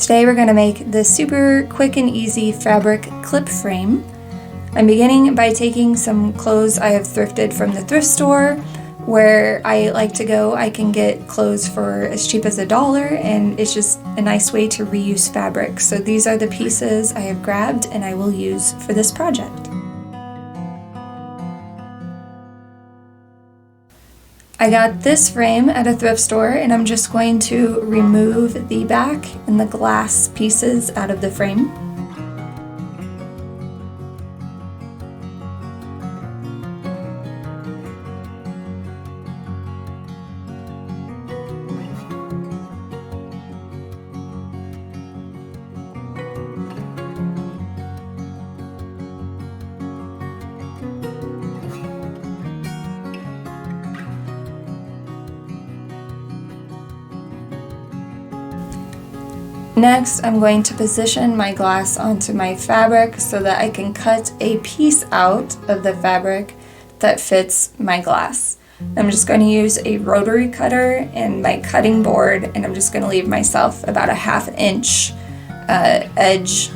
Today we're going to make this super quick and easy fabric clip frame. I'm beginning by taking some clothes I have thrifted from the thrift store. Where I like to go, I can get clothes for as cheap as $1, and it's just a nice way to reuse fabric. So these are the pieces I have grabbed and I will use for this project. I got this frame at a thrift store, and I'm just going to remove the back and the glass pieces out of the frame. Next, I'm going to position my glass onto my fabric so that I can cut a piece out of the fabric that fits my glass. I'm just going to use a rotary cutter and my cutting board, and I'm just going to leave myself about a 1/2 inch edge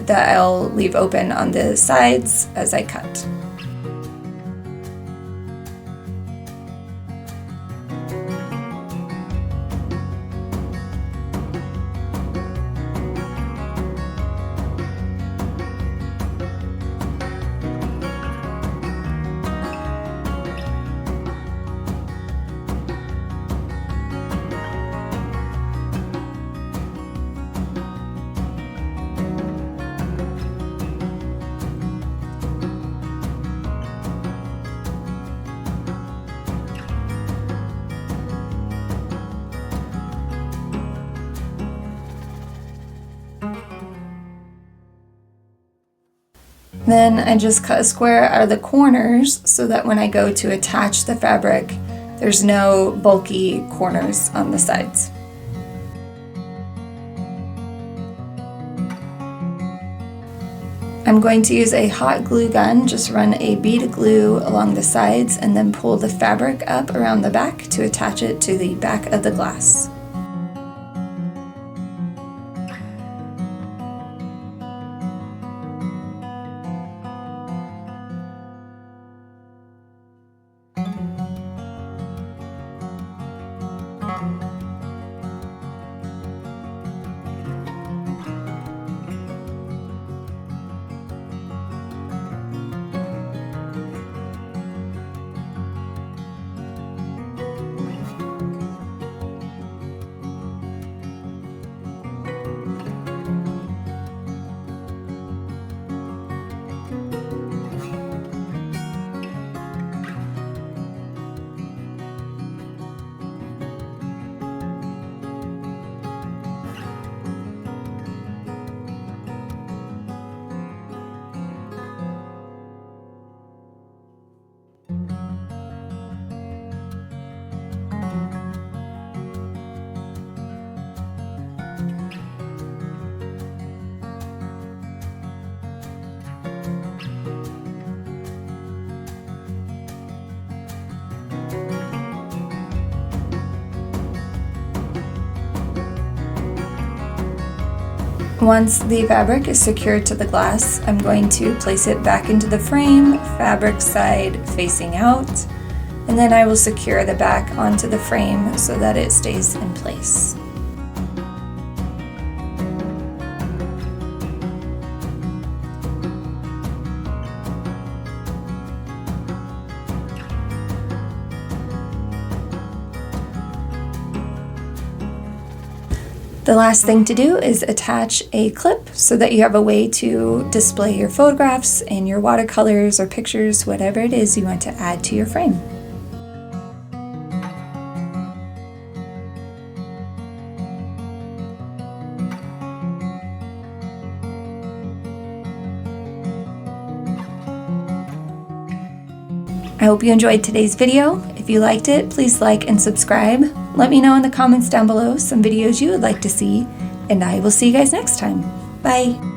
that I'll leave open on the sides as I cut. Then I just cut a square out of the corners so that when I go to attach the fabric, there's no bulky corners on the sides. I'm going to use a hot glue gun, just run a bead of glue along the sides and then pull the fabric up around the back to attach it to the back of the glass. Once the fabric is secured to the glass, I'm going to place it back into the frame, fabric side facing out, and then I will secure the back onto the frame so that it stays in place. The last thing to do is attach a clip so that you have a way to display your photographs and your watercolors or pictures, whatever it is you want to add to your frame. I hope you enjoyed today's video. If you liked it, please like and subscribe. Let me know in the comments down below some videos you would like to see, and I will see you guys next time. Bye!